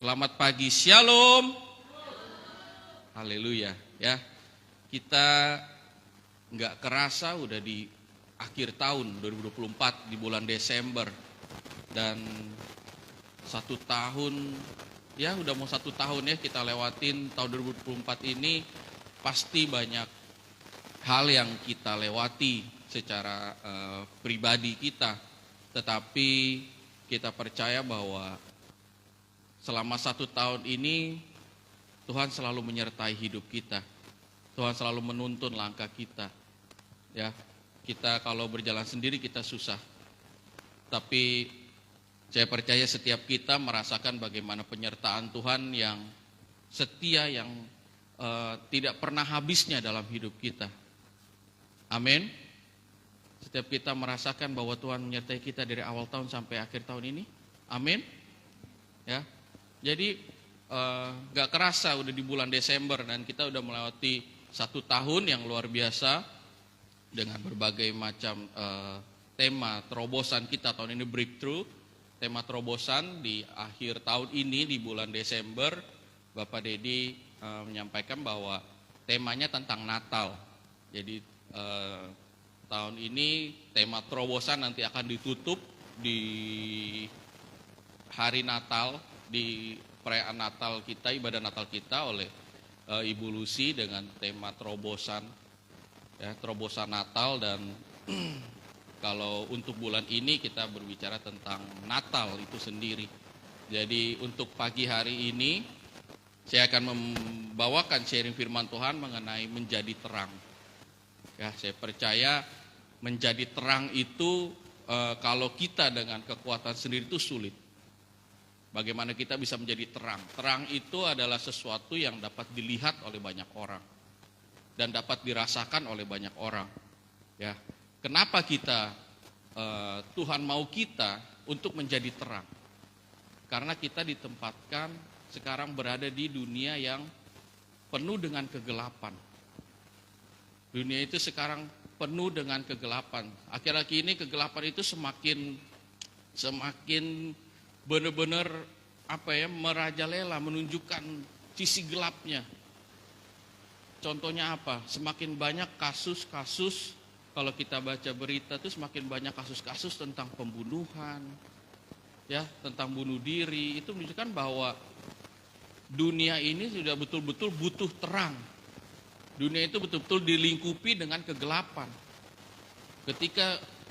Selamat pagi, Shalom. Haleluya ya. Kita nggak kerasa udah di akhir tahun 2024 di bulan Desember. Dan 1 tahun, ya udah mau 1 tahun ya kita lewatin tahun 2024 ini. Pasti banyak hal yang kita lewati secara pribadi kita. Tetapi kita percaya bahwa selama 1 tahun ini Tuhan selalu menyertai hidup kita. Tuhan selalu menuntun langkah kita. Ya, kita kalau berjalan sendiri kita susah. Tapi saya percaya setiap kita merasakan bagaimana penyertaan Tuhan yang setia, yang tidak pernah habisnya dalam hidup kita. Amin. Setiap kita merasakan bahwa Tuhan menyertai kita dari awal tahun sampai akhir tahun ini. Amin. Ya. Jadi gak kerasa udah di bulan Desember dan kita udah melewati 1 tahun yang luar biasa dengan berbagai macam tema terobosan kita tahun ini, breakthrough. Tema terobosan di akhir tahun ini di bulan Desember, Bapak Dedi menyampaikan bahwa temanya tentang Natal. Jadi tahun ini tema terobosan nanti akan ditutup di hari Natal, di perayaan Natal kita, ibadah Natal kita oleh Ibu Lucy dengan tema terobosan, ya, terobosan Natal. Dan kalau untuk bulan ini kita berbicara tentang Natal itu sendiri. Jadi untuk pagi hari ini saya akan membawakan sharing firman Tuhan mengenai menjadi terang. Ya, saya percaya menjadi terang itu kalau kita dengan kekuatan sendiri itu sulit. Bagaimana kita bisa menjadi terang? Terang itu adalah sesuatu yang dapat dilihat oleh banyak orang dan dapat dirasakan oleh banyak orang. Ya, kenapa kita Tuhan mau kita untuk menjadi terang? Karena kita ditempatkan sekarang berada di dunia yang penuh dengan kegelapan. Dunia itu sekarang penuh dengan kegelapan. Akhir-akhir ini kegelapan itu semakin benar-benar merajalela, menunjukkan sisi gelapnya. Contohnya apa? Semakin banyak kasus-kasus, kalau kita baca berita itu semakin banyak kasus-kasus tentang pembunuhan, ya, tentang bunuh diri. Itu menunjukkan bahwa dunia ini sudah betul-betul butuh terang. Dunia itu betul-betul dilingkupi dengan kegelapan.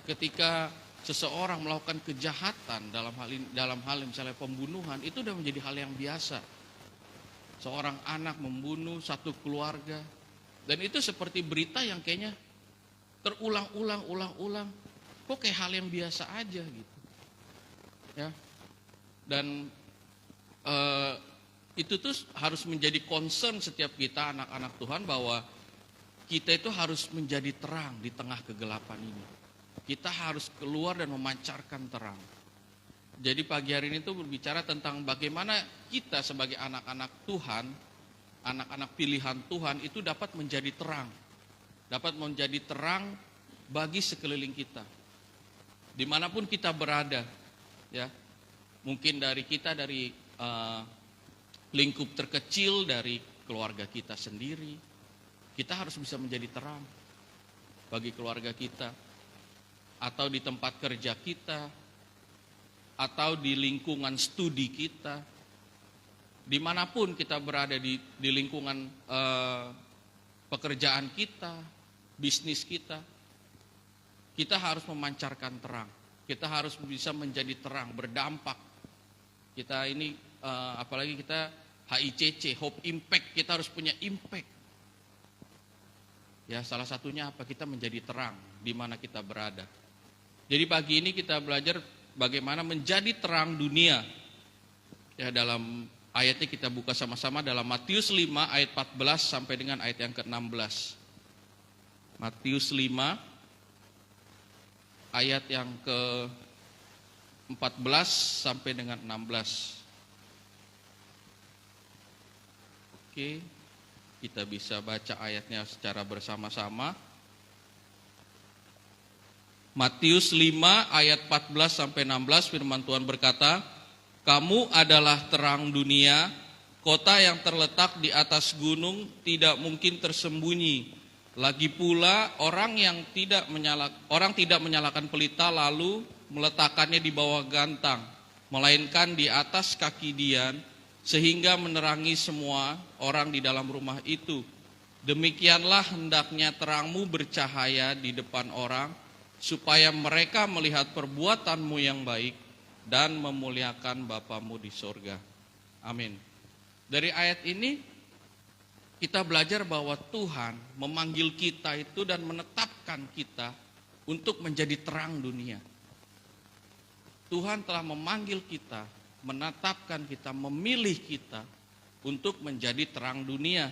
Ketika seseorang melakukan kejahatan dalam hal misalnya pembunuhan, itu sudah menjadi hal yang biasa. Seorang anak membunuh satu keluarga, dan itu seperti berita yang kayaknya terulang-ulang. Kok kayak hal yang biasa aja gitu. Ya. Dan itu tuh harus menjadi concern setiap kita anak-anak Tuhan, bahwa kita itu harus menjadi terang di tengah kegelapan ini. Kita harus keluar dan memancarkan terang. Jadi pagi hari ini tuh berbicara tentang bagaimana kita sebagai anak-anak Tuhan, anak-anak pilihan Tuhan itu dapat menjadi terang. Dapat menjadi terang bagi sekeliling kita. Dimanapun kita berada, ya. Mungkin dari lingkup terkecil, dari keluarga kita sendiri, kita harus bisa menjadi terang bagi keluarga kita, atau di tempat kerja kita, atau di lingkungan studi kita, dimanapun kita berada di lingkungan pekerjaan kita, bisnis kita, kita harus memancarkan terang. Kita harus bisa menjadi terang, berdampak. Kita ini apalagi kita HICC, Hope Impact, kita harus punya impact. Ya, salah satunya apa? Kita menjadi terang di mana kita berada. Jadi pagi ini kita belajar bagaimana menjadi terang dunia. Ya, dalam ayatnya kita buka sama-sama dalam Matius 5 ayat 14 sampai dengan ayat yang ke-16. Matius 5 ayat yang ke-14 sampai dengan 16. Oke, kita bisa baca ayatnya secara bersama-sama. Matius 5 ayat 14 sampai 16, firman Tuhan berkata, Kamu adalah terang dunia, kota yang terletak di atas gunung tidak mungkin tersembunyi. Lagi pula orang tidak menyalakan pelita lalu meletakkannya di bawah gantang, melainkan di atas kaki dian, sehingga menerangi semua orang di dalam rumah itu. Demikianlah hendaknya terangmu bercahaya di depan orang, supaya mereka melihat perbuatanmu yang baik dan memuliakan Bapamu di sorga. Amin. Dari ayat ini kita belajar bahwa Tuhan memanggil kita itu dan menetapkan kita untuk menjadi terang dunia. Tuhan telah memanggil kita, menetapkan kita, memilih kita untuk menjadi terang dunia.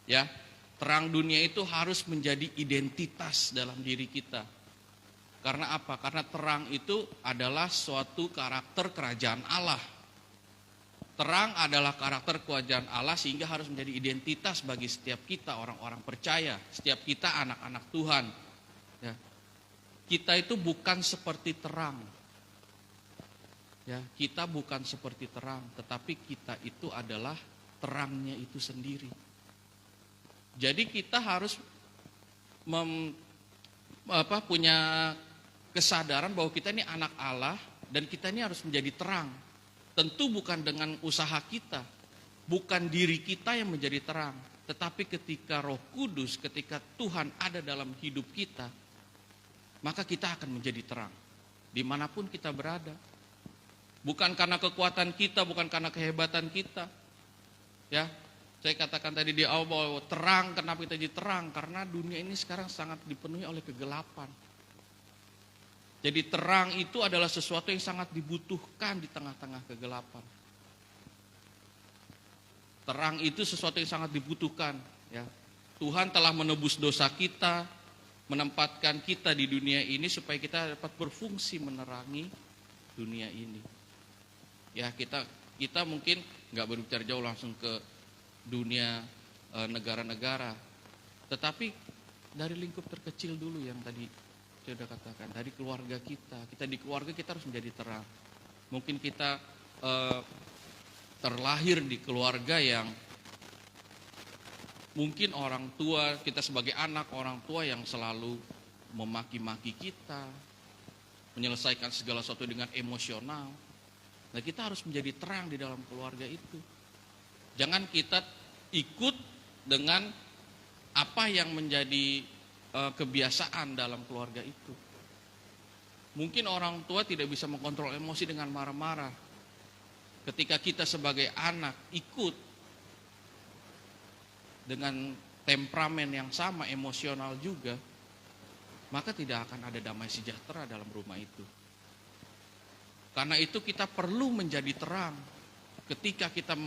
Ya, terang dunia itu harus menjadi identitas dalam diri kita. Karena apa? Karena terang itu adalah suatu karakter kerajaan Allah. Terang adalah karakter kerajaan Allah sehingga harus menjadi identitas bagi setiap kita orang-orang percaya, setiap kita anak-anak Tuhan. Ya. Kita itu bukan seperti terang. Ya, kita bukan seperti terang, tetapi kita itu adalah terangnya itu sendiri. Jadi kita harus punya kesadaran bahwa kita ini anak Allah dan kita ini harus menjadi terang. Tentu bukan dengan usaha kita, bukan diri kita yang menjadi terang, tetapi ketika Roh Kudus, ketika Tuhan ada dalam hidup kita, maka kita akan menjadi terang dimanapun kita berada. Bukan karena kekuatan kita, bukan karena kehebatan kita. Ya, saya katakan tadi di awal bahwa terang, kenapa kita jadi terang? Karena dunia ini sekarang sangat dipenuhi oleh kegelapan. Jadi terang itu adalah sesuatu yang sangat dibutuhkan di tengah-tengah kegelapan. Terang itu sesuatu yang sangat dibutuhkan. Ya, Tuhan telah menebus dosa kita, menempatkan kita di dunia ini supaya kita dapat berfungsi menerangi dunia ini. Ya, kita mungkin nggak berbicara jauh langsung ke dunia negara-negara, tetapi dari lingkup terkecil dulu yang tadi saya sudah katakan, dari keluarga kita di keluarga kita harus menjadi terang. Mungkin kita terlahir di keluarga yang mungkin orang tua kita sebagai anak orang tua yang selalu memaki-maki kita, menyelesaikan segala sesuatu dengan emosional. Nah, kita harus menjadi terang di dalam keluarga itu. Jangan kita ikut dengan apa yang menjadi kebiasaan dalam keluarga itu. Mungkin orang tua tidak bisa mengontrol emosi dengan marah-marah. Ketika kita sebagai anak ikut dengan temperamen yang sama, emosional juga, maka tidak akan ada damai sejahtera dalam rumah itu. Karena itu kita perlu menjadi terang. Ketika kita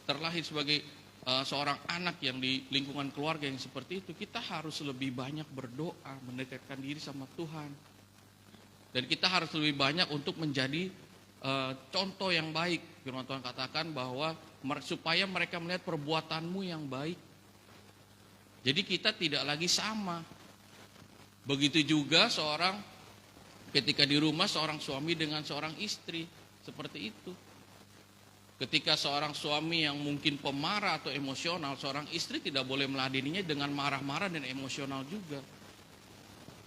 terlahir sebagai seorang anak yang di lingkungan keluarga yang seperti itu, kita harus lebih banyak berdoa, mendekatkan diri sama Tuhan. Dan kita harus lebih banyak untuk menjadi contoh yang baik. Firman Tuhan katakan bahwa supaya mereka melihat perbuatanmu yang baik. Jadi kita tidak lagi sama. Begitu juga ketika di rumah seorang suami dengan seorang istri, seperti itu. Ketika seorang suami yang mungkin pemarah atau emosional, seorang istri tidak boleh meladeninya dengan marah-marah dan emosional juga.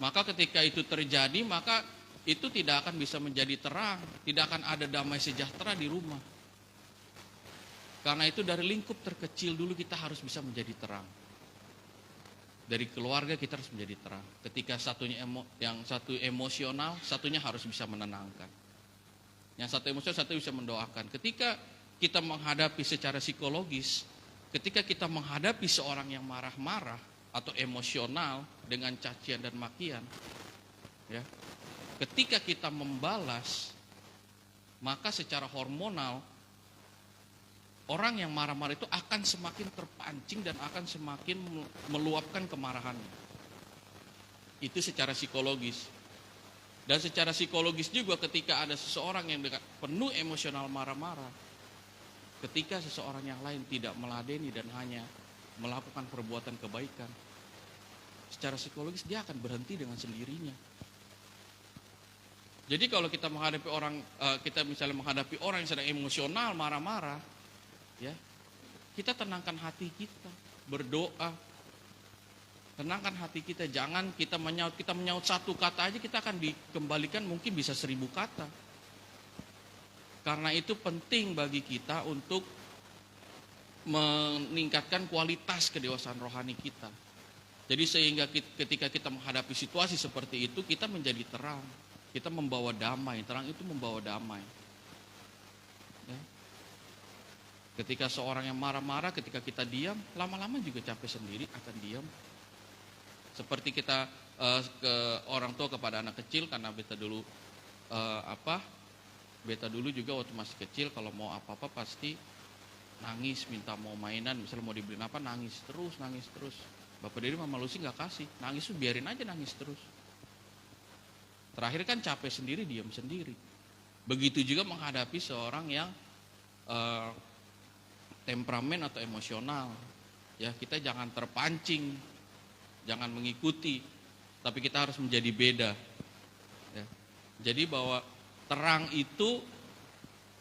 Maka ketika itu terjadi, maka itu tidak akan bisa menjadi terang, tidak akan ada damai sejahtera di rumah. Karena itu dari lingkup terkecil dulu kita harus bisa menjadi terang. Dari keluarga kita harus menjadi terang. Ketika yang satu emosional, satunya harus bisa menenangkan. Yang satu emosional, satu bisa mendoakan. Ketika kita menghadapi secara psikologis, ketika kita menghadapi seorang yang marah-marah atau emosional dengan cacian dan makian, ya, ketika kita membalas, maka secara hormonal orang yang marah-marah itu akan semakin terpancing dan akan semakin meluapkan kemarahannya. Itu secara psikologis. Dan secara psikologis juga ketika ada seseorang yang penuh emosional marah-marah, ketika seseorang yang lain tidak meladeni dan hanya melakukan perbuatan kebaikan, secara psikologis dia akan berhenti dengan sendirinya. Jadi kalau kita menghadapi orang, kita misalnya menghadapi orang yang sedang emosional, marah-marah, ya, kita tenangkan hati kita, berdoa, tenangkan hati kita. Jangan kita menyaut satu kata aja, kita akan dikembalikan mungkin bisa 1000 kata. Karena itu penting bagi kita untuk meningkatkan kualitas kedewasaan rohani kita. Jadi sehingga ketika kita menghadapi situasi seperti itu, kita menjadi terang. Kita membawa damai, terang itu membawa damai. Ya. Ketika seorang yang marah-marah, ketika kita diam, lama-lama juga capek sendiri, akan diam. Seperti kita ke orang tua kepada anak kecil, karena beta dulu beta dulu juga waktu masih kecil, kalau mau apa-apa pasti nangis, minta mau mainan, misalnya mau dibeliin apa, nangis terus. Bapak dari Mama Lucy nggak kasih, nangis tuh biarin aja nangis terus. Terakhir kan capek sendiri, diam sendiri. Begitu juga menghadapi seorang yang temperamen atau emosional. Ya, kita jangan terpancing, jangan mengikuti, tapi kita harus menjadi beda. Ya. Jadi bahwa terang itu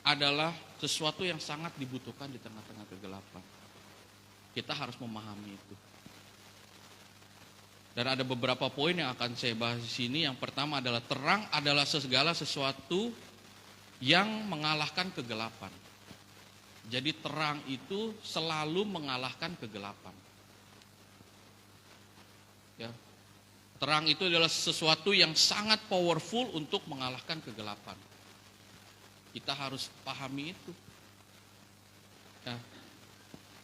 adalah sesuatu yang sangat dibutuhkan di tengah-tengah kegelapan. Kita harus memahami itu. Dan ada beberapa poin yang akan saya bahas di sini. Yang pertama adalah terang adalah segala sesuatu yang mengalahkan kegelapan. Jadi terang itu selalu mengalahkan kegelapan. Ya. Terang itu adalah sesuatu yang sangat powerful untuk mengalahkan kegelapan. Kita harus pahami itu. Ya.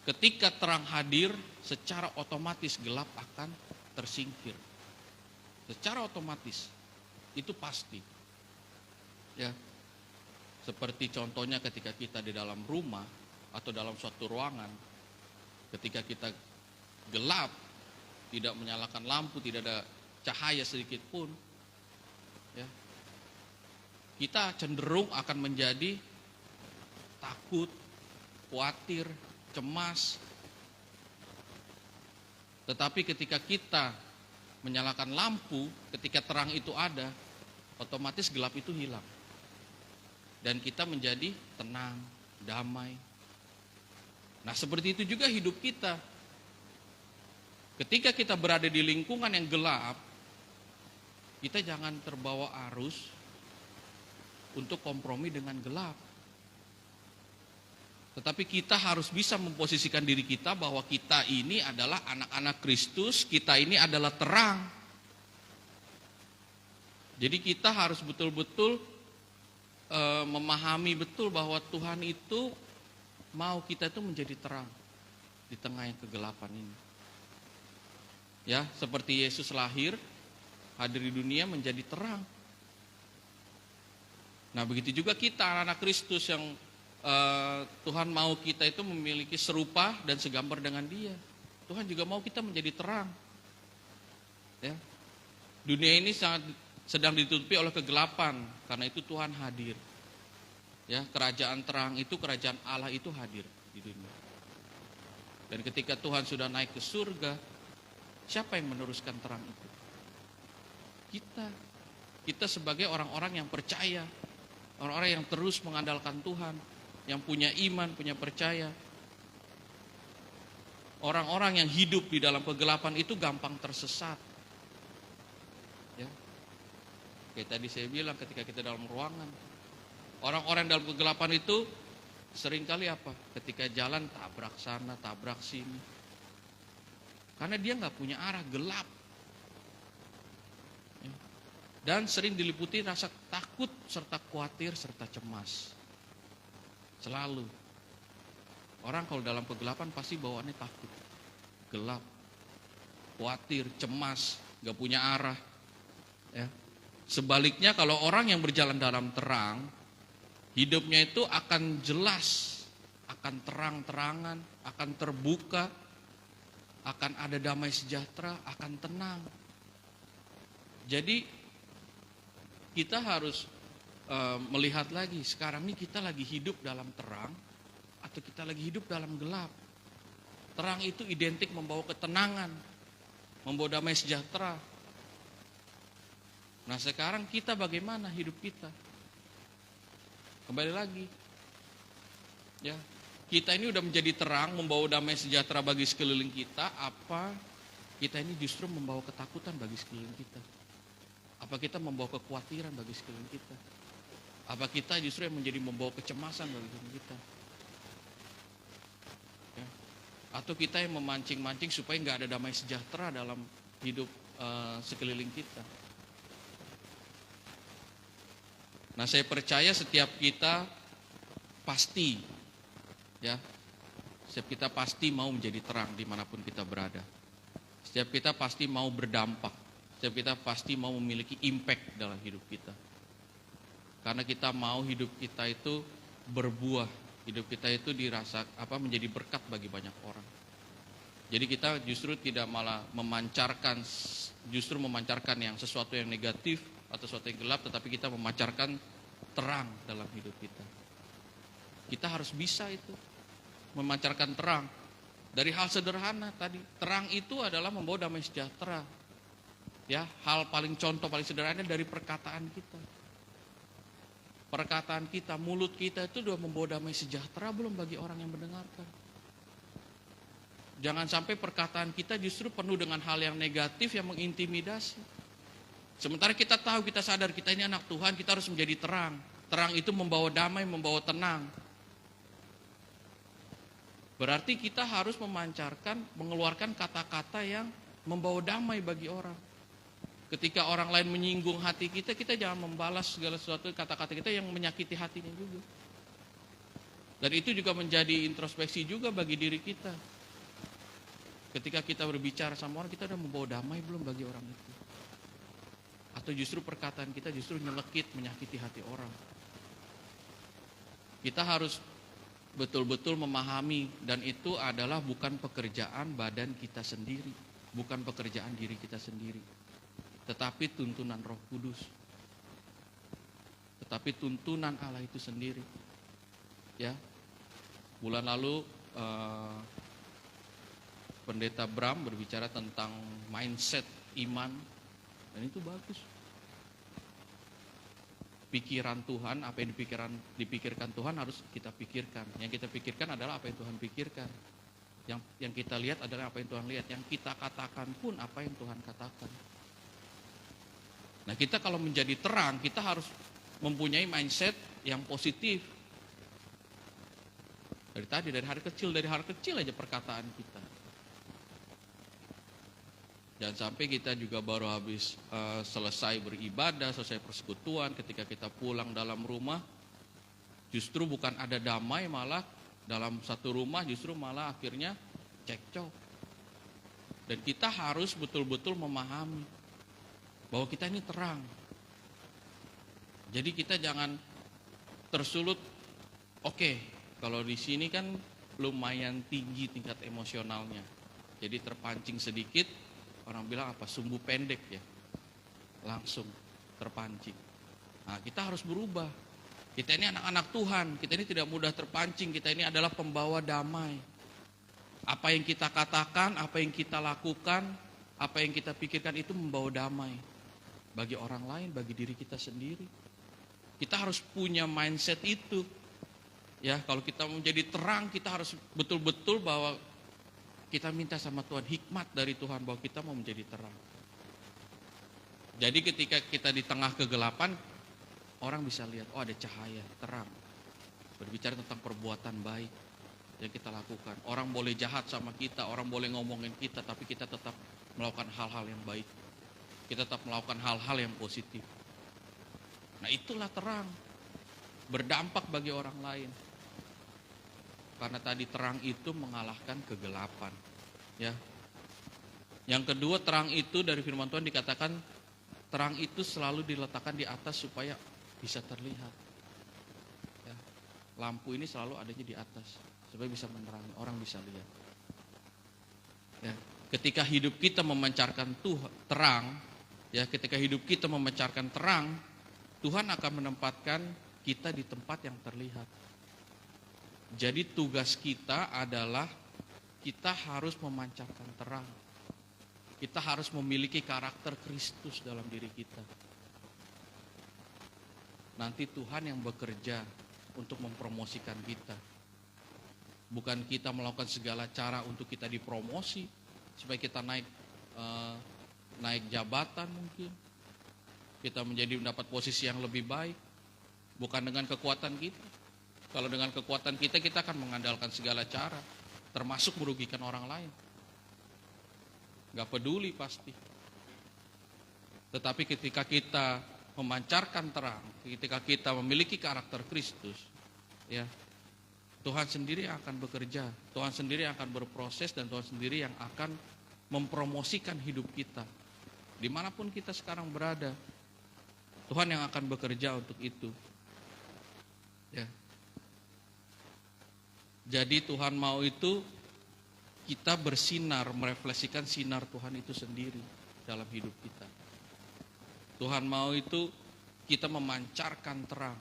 Ketika terang hadir, secara otomatis gelap akan tersingkir. Secara otomatis. Itu pasti. Ya. Seperti contohnya ketika kita di dalam rumah atau dalam suatu ruangan, ketika kita gelap, tidak menyalakan lampu, tidak ada cahaya sedikit pun, ya, kita cenderung akan menjadi takut, khawatir, cemas. Tetapi ketika kita menyalakan lampu, ketika terang itu ada, otomatis gelap itu hilang. Dan kita menjadi tenang, damai. Nah, seperti itu juga hidup kita. Ketika kita berada di lingkungan yang gelap, kita jangan terbawa arus untuk kompromi dengan gelap. Tetapi kita harus bisa memposisikan diri kita bahwa kita ini adalah anak-anak Kristus, kita ini adalah terang. Jadi kita harus betul-betul memahami betul bahwa Tuhan itu mau kita itu menjadi terang di tengah yang kegelapan ini. Ya, seperti Yesus lahir, hadir di dunia menjadi terang. Nah, begitu juga kita anak-anak Kristus yang Tuhan mau kita itu memiliki serupa dan segambar dengan Dia. Tuhan juga mau kita menjadi terang. Ya. Dunia ini sedang ditutupi oleh kegelapan, karena itu Tuhan hadir. Ya, kerajaan terang itu, kerajaan Allah itu hadir di dunia. Dan ketika Tuhan sudah naik ke surga, siapa yang meneruskan terang itu? Kita. Kita sebagai orang-orang yang percaya, orang-orang yang terus mengandalkan Tuhan, yang punya iman, punya percaya. Orang-orang yang hidup di dalam kegelapan itu gampang tersesat. Ya. Kayak tadi saya bilang ketika kita dalam ruangan, orang-orang dalam kegelapan itu seringkali apa? Ketika jalan tabrak sana, tabrak sini. Karena dia nggak punya arah, gelap. Ya. Dan sering diliputi rasa takut, serta khawatir, serta cemas. Selalu. Orang kalau dalam kegelapan pasti bawaannya takut, gelap, khawatir, cemas, gak punya arah. Ya. Sebaliknya kalau orang yang berjalan dalam terang, hidupnya itu akan jelas, akan terang-terangan, akan terbuka, akan ada damai sejahtera, akan tenang. Jadi kita harus melihat lagi, sekarang ini kita lagi hidup dalam terang atau kita lagi hidup dalam gelap. Terang itu identik membawa ketenangan, membawa damai sejahtera. Nah sekarang kita bagaimana hidup kita? Kembali lagi, ya kita ini udah menjadi terang, membawa damai sejahtera bagi sekeliling kita. Apa kita ini justru membawa ketakutan bagi sekeliling kita? Apa kita membawa kekhawatiran bagi sekeliling kita? Apa kita justru yang menjadi membawa kecemasan bagi sekeliling kita? Ya. Atau kita yang memancing-mancing supaya nggak ada damai sejahtera dalam hidup sekeliling kita? Nah saya percaya setiap kita pasti, ya, setiap kita pasti mau menjadi terang dimanapun kita berada. Setiap kita pasti mau berdampak. Setiap kita pasti mau memiliki impact dalam hidup kita. Karena kita mau hidup kita itu berbuah, hidup kita itu menjadi berkat bagi banyak orang. Jadi kita justru tidak malah memancarkan yang sesuatu yang negatif atau sesuatu yang gelap, tetapi kita memancarkan terang dalam hidup kita. Kita harus bisa itu memancarkan terang. Dari hal sederhana tadi, terang itu adalah membawa damai sejahtera. Ya, hal paling sederhana dari perkataan kita. Perkataan kita, mulut kita itu sudah membawa damai sejahtera belum bagi orang yang mendengarkan? Jangan sampai perkataan kita justru penuh dengan hal yang negatif yang mengintimidasi. Sementara kita tahu, kita sadar kita ini anak Tuhan, kita harus menjadi terang. Terang itu membawa damai, membawa tenang. Berarti kita harus mengeluarkan kata-kata yang membawa damai bagi orang. Ketika orang lain menyinggung hati kita, kita jangan membalas segala sesuatu kata-kata kita yang menyakiti hatinya juga. Dan itu juga menjadi introspeksi juga bagi diri kita. Ketika kita berbicara sama orang, kita sudah membawa damai belum bagi orang itu? Atau justru perkataan kita justru nyelekit, menyakiti hati orang. Kita harus betul-betul memahami, dan itu adalah bukan pekerjaan badan kita sendiri, bukan pekerjaan diri kita sendiri, tetapi tuntunan Roh Kudus, tetapi tuntunan Allah itu sendiri. Ya, bulan lalu Pendeta Bram berbicara tentang mindset iman, dan itu bagus. Pikiran Tuhan, apa yang dipikirkan Tuhan harus kita pikirkan. Yang kita pikirkan adalah apa yang Tuhan pikirkan. Yang kita lihat adalah apa yang Tuhan lihat. Yang kita katakan pun apa yang Tuhan katakan. Nah kita kalau menjadi terang, kita harus mempunyai mindset yang positif. Dari hal kecil aja perkataan kita. Jangan sampai kita juga baru habis selesai beribadah, selesai persekutuan, ketika kita pulang dalam rumah, justru bukan ada damai, malah dalam satu rumah justru malah akhirnya cekcok. Dan kita harus betul-betul memahami bahwa kita ini terang. Jadi kita jangan tersulut, oke, kalau di sini kan lumayan tinggi tingkat emosionalnya. Jadi terpancing sedikit, orang bilang apa, sumbu pendek ya, langsung terpancing. Nah kita harus berubah. Kita ini anak-anak Tuhan, kita ini tidak mudah terpancing, kita ini adalah pembawa damai. Apa yang kita katakan, apa yang kita lakukan, apa yang kita pikirkan itu membawa damai. Bagi orang lain, bagi diri kita sendiri. Kita harus punya mindset itu. Ya, kalau kita menjadi terang, kita harus betul-betul bahwa kita minta sama Tuhan hikmat dari Tuhan bahwa kita mau menjadi terang. Jadi ketika kita di tengah kegelapan, orang bisa lihat, oh ada cahaya, terang. Berbicara tentang perbuatan baik yang kita lakukan. Orang boleh jahat sama kita, orang boleh ngomongin kita, tapi kita tetap melakukan hal-hal yang baik. Kita tetap melakukan hal-hal yang positif. Nah itulah terang, berdampak bagi orang lain. Karena tadi terang itu mengalahkan kegelapan. Ya. Yang kedua, terang itu dari firman Tuhan dikatakan terang itu selalu diletakkan di atas supaya bisa terlihat. Ya. Lampu ini selalu adanya di atas supaya bisa menerangi, orang bisa lihat. Ya. Ketika hidup kita memancarkan terang, ya, ketika hidup kita memancarkan terang, Tuhan akan menempatkan kita di tempat yang terlihat. Jadi tugas kita adalah kita harus memancarkan terang. Kita harus memiliki karakter Kristus dalam diri kita. nanti Tuhan yang bekerja untuk mempromosikan kita. Bukan kita melakukan segala cara untuk kita dipromosi, supaya kita naik jabatan mungkin. Kita mendapat posisi yang lebih baik. Bukan dengan kekuatan kita. Kalau dengan kekuatan kita akan mengandalkan segala cara, termasuk merugikan orang lain. Gak peduli pasti. Tetapi ketika kita memancarkan terang, ketika kita memiliki karakter Kristus, ya, Tuhan sendiri yang akan bekerja, Tuhan sendiri yang akan berproses, dan Tuhan sendiri yang akan mempromosikan hidup kita. Dimanapun kita sekarang berada, Tuhan yang akan bekerja untuk itu. Ya. Jadi Tuhan mau itu kita bersinar, merefleksikan sinar Tuhan itu sendiri dalam hidup kita. Tuhan mau itu kita memancarkan terang.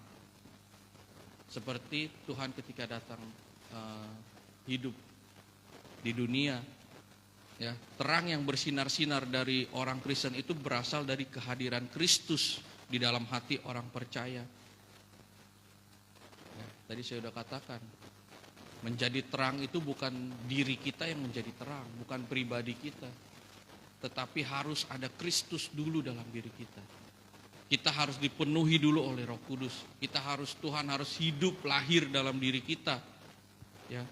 Seperti Tuhan ketika datang hidup di dunia, ya, terang yang bersinar-sinar dari orang Kristen itu berasal dari kehadiran Kristus di dalam hati orang percaya. Ya, tadi saya sudah katakan, menjadi terang itu bukan diri kita yang menjadi terang, bukan pribadi kita, tetapi harus ada Kristus dulu dalam diri kita. Kita harus dipenuhi dulu oleh Roh Kudus. Tuhan harus hidup, lahir dalam diri kita. Ya.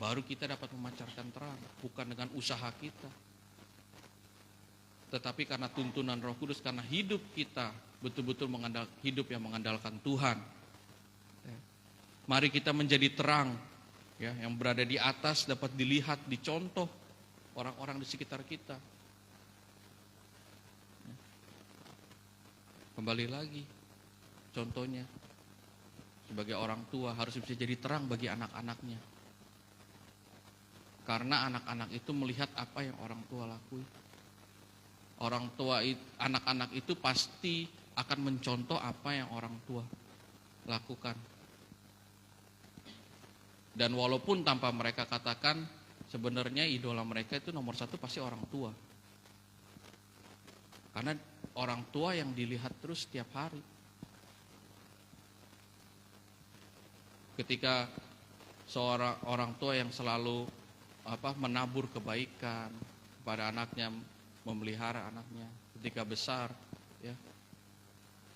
Baru kita dapat memancarkan terang, bukan dengan usaha kita. Tetapi karena tuntunan Roh Kudus, karena hidup kita betul-betul hidup yang mengandalkan Tuhan. Ya. Mari kita menjadi terang, ya, yang berada di atas, dapat dilihat, dicontoh orang-orang di sekitar kita. Kembali lagi, contohnya, sebagai orang tua harus bisa jadi terang bagi anak-anaknya. Karena anak-anak itu melihat apa yang orang tua lakui. Anak-anak itu pasti akan mencontoh apa yang orang tua lakukan. Dan walaupun tanpa mereka katakan, sebenarnya idola mereka itu nomor satu pasti orang tua. Karena orang tua yang dilihat terus setiap hari. Ketika seorang orang tua yang selalu menabur kebaikan pada anaknya, memelihara anaknya, ketika besar, ya,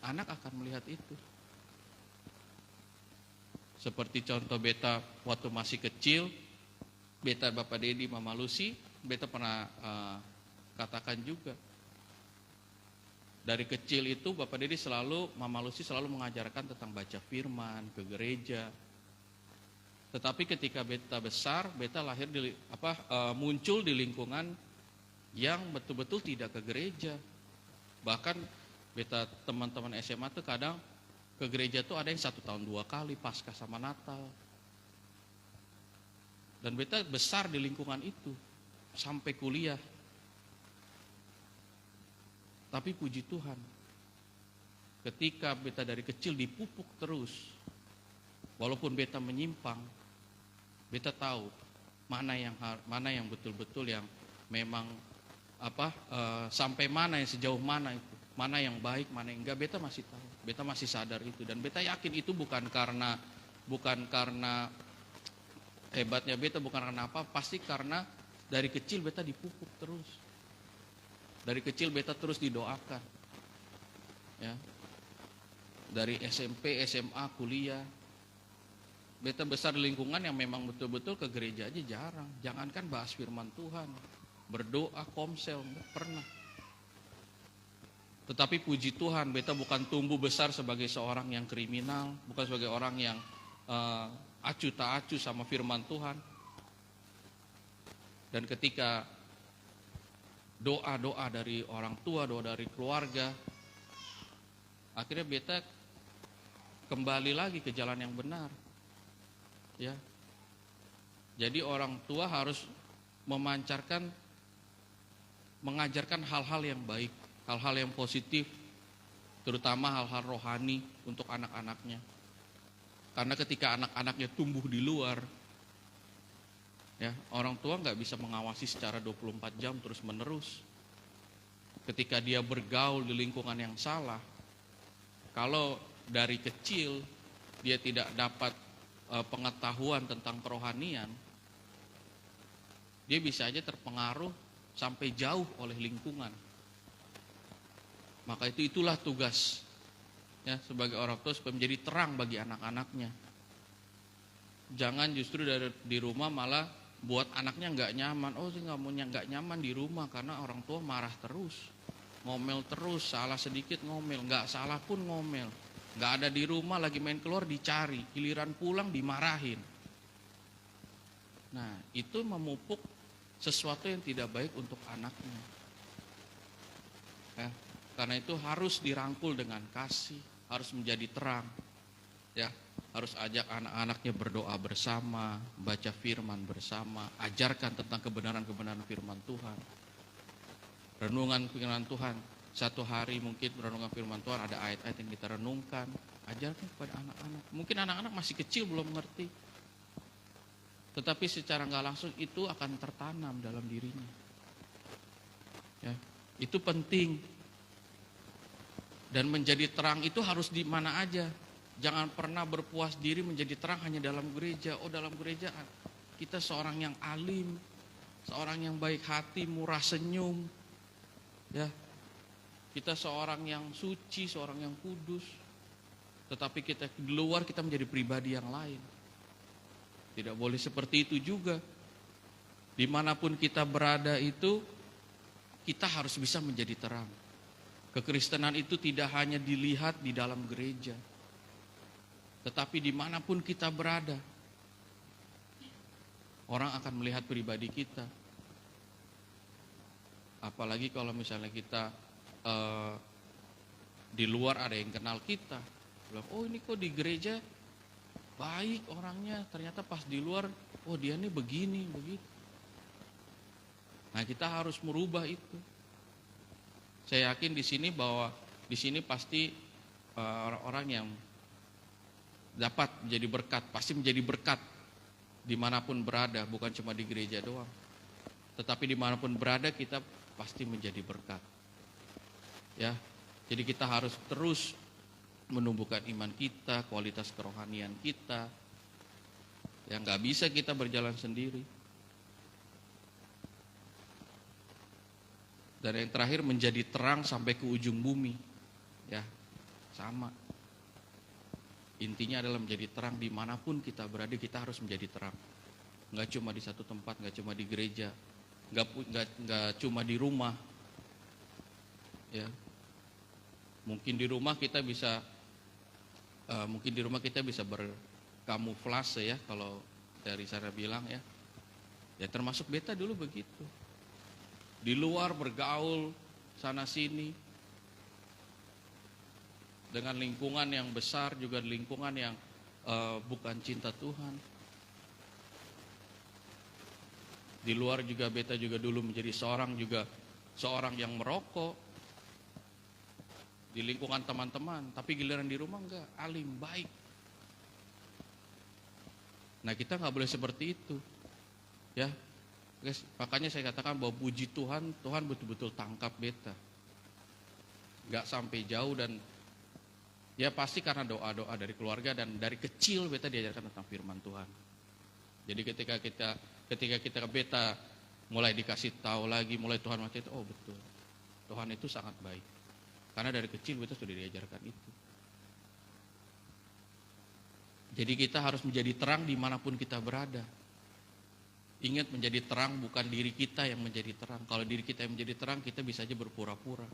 anak akan melihat itu. Seperti contoh beta waktu masih kecil, beta Bapak Dedi, Mama Lucy, beta pernah katakan juga. Dari kecil itu Bapak Dedi Mama Lucy selalu mengajarkan tentang baca firman, ke gereja. Tetapi ketika beta besar, beta muncul di lingkungan yang betul-betul tidak ke gereja. Bahkan beta teman-teman SMA tuh kadang ke gereja tuh ada yang 1 tahun 2 kali, Paskah sama Natal. Dan beta besar di lingkungan itu sampai kuliah. Tapi puji Tuhan, ketika beta dari kecil dipupuk terus, walaupun beta menyimpang, beta tahu mana yang betul-betul yang memang sampai mana, yang sejauh mana itu, mana yang baik, mana yang enggak, beta masih tahu, beta masih sadar itu, dan beta yakin itu bukan karena hebatnya beta, bukan karena apa, pasti karena dari kecil beta dipupuk terus. Dari kecil beta terus didoakan, ya. Dari SMP, SMA, kuliah, beta besar di lingkungan yang memang betul-betul ke gereja aja jarang. Jangankan bahas firman Tuhan, berdoa, komsel, enggak pernah. Tetapi puji Tuhan, beta bukan tumbuh besar sebagai seorang yang kriminal, bukan sebagai orang yang acuh tak acuh sama firman Tuhan. Dan ketika doa-doa dari orang tua, doa dari keluarga, akhirnya beta kembali lagi ke jalan yang benar. Ya. Jadi orang tua harus mengajarkan hal-hal yang baik, hal-hal yang positif, terutama hal-hal rohani untuk anak-anaknya. Karena ketika anak-anaknya tumbuh di luar, ya, orang tua nggak bisa mengawasi secara 24 jam terus menerus. Ketika dia bergaul di lingkungan yang salah, Kalau dari kecil dia tidak dapat pengetahuan tentang kerohanian, dia bisa aja terpengaruh sampai jauh oleh lingkungan. Maka itulah tugas ya sebagai orang tua, supaya menjadi terang bagi anak-anaknya. Jangan justru di rumah malah buat anaknya nggak nyaman. Oh, sih nggak nyaman di rumah karena orang tua marah terus, ngomel terus, salah sedikit ngomel, nggak salah pun ngomel. Nggak ada di rumah, lagi main keluar dicari, giliran pulang dimarahin. Nah, itu memupuk sesuatu yang tidak baik untuk anaknya. Ya, karena itu harus dirangkul dengan kasih, harus menjadi terang. Ya, harus ajak anak-anaknya berdoa bersama, baca firman bersama, ajarkan tentang kebenaran-kebenaran firman Tuhan. Renungan firman Tuhan, satu hari mungkin renungan firman Tuhan ada ayat-ayat yang kita renungkan, ajarkan kepada anak-anak. Mungkin anak-anak masih kecil belum mengerti, tetapi secara nggak langsung itu akan tertanam dalam dirinya. Ya, itu penting. Dan menjadi terang itu harus di mana aja. Jangan pernah berpuas diri menjadi terang hanya dalam gereja. Oh, dalam gereja kita seorang yang alim, seorang yang baik hati, murah senyum. Ya. Kita seorang yang suci, seorang yang kudus. Tetapi kita di luar kita menjadi pribadi yang lain. Tidak boleh seperti itu juga. Dimanapun kita berada itu, kita harus bisa menjadi terang. Kekristenan itu tidak hanya dilihat di dalam gereja, tetapi dimanapun kita berada, orang akan melihat pribadi kita. Apalagi kalau misalnya kita di luar ada yang kenal kita, bilang, oh ini kok di gereja baik orangnya, ternyata pas di luar, oh dia nih begini, begitu. Nah, kita harus merubah itu. Saya yakin di sini bahwa di sini pasti orang-orang yang dapat menjadi berkat, pasti menjadi berkat dimanapun berada, bukan cuma di gereja doang. Tetapi dimanapun berada kita pasti menjadi berkat. Ya, jadi kita harus terus menumbuhkan iman kita, kualitas kerohanian kita. Ya, nggak bisa kita berjalan sendiri. Dan yang terakhir menjadi terang sampai ke ujung bumi. Ya, sama. Intinya adalah menjadi terang dimanapun kita berada, kita harus menjadi terang. Nggak cuma di satu tempat, nggak cuma di gereja, nggak cuma di rumah. Ya, mungkin di rumah kita bisa berkamuflase ya, kalau dari cara bilang ya. Ya termasuk beta dulu begitu. Di luar bergaul sana sini. Dengan lingkungan yang besar, juga lingkungan yang bukan cinta Tuhan. Di luar juga beta juga dulu menjadi seorang yang merokok. Di lingkungan teman-teman, tapi giliran di rumah enggak, alim, baik. Nah, kita enggak boleh seperti itu. Ya. Guys, makanya saya katakan bahwa puji Tuhan, Tuhan betul-betul tangkap beta. Enggak sampai jauh, dan ya pasti karena doa-doa dari keluarga, dan dari kecil beta diajarkan tentang firman Tuhan. Jadi ketika kita beta mulai dikasih tahu lagi, mulai Tuhan macam itu, oh betul, Tuhan itu sangat baik. Karena dari kecil beta sudah diajarkan itu. Jadi kita harus menjadi terang dimanapun kita berada. Ingat, menjadi terang bukan diri kita yang menjadi terang. Kalau diri kita yang menjadi terang, kita bisa aja berpura-pura.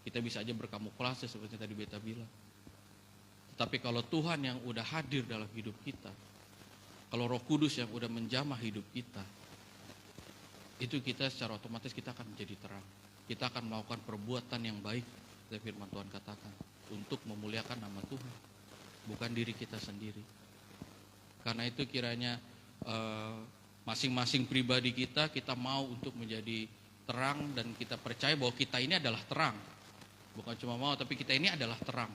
Kita bisa aja berkamuflase seperti tadi beta bilang. Tapi kalau Tuhan yang udah hadir dalam hidup kita, kalau Roh Kudus yang udah menjamah hidup kita, itu kita secara otomatis kita akan menjadi terang. Kita akan melakukan perbuatan yang baik, seperti firman Tuhan katakan, untuk memuliakan nama Tuhan, bukan diri kita sendiri. Karena itu kiranya masing-masing pribadi kita mau untuk menjadi terang, dan kita percaya bahwa kita ini adalah terang. Bukan cuma mau, tapi kita ini adalah terang.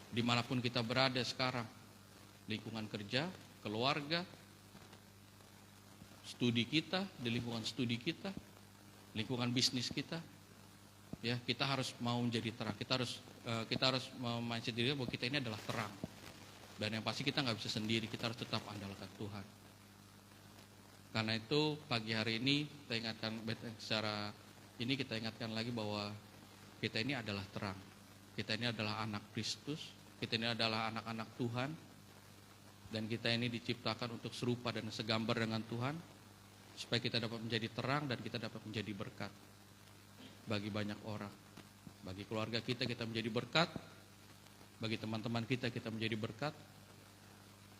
Dimanapun kita berada sekarang, lingkungan kerja, keluarga, studi kita, di lingkungan studi kita, lingkungan bisnis kita, Ya, kita harus mau menjadi terang. Kita harus mindset diri bahwa kita ini adalah terang. Dan yang pasti kita nggak bisa sendiri, kita harus tetap andalkan Tuhan. Karena itu pagi hari ini kita ingatkan lagi bahwa kita ini adalah terang. Kita ini adalah anak Kristus, kita ini adalah anak-anak Tuhan, dan kita ini diciptakan untuk serupa dan segambar dengan Tuhan, supaya kita dapat menjadi terang dan kita dapat menjadi berkat bagi banyak orang. Bagi keluarga kita menjadi berkat, bagi teman-teman kita menjadi berkat.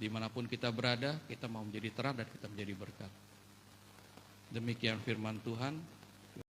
Dimanapun kita berada, kita mau menjadi terang dan kita menjadi berkat. Demikian firman Tuhan.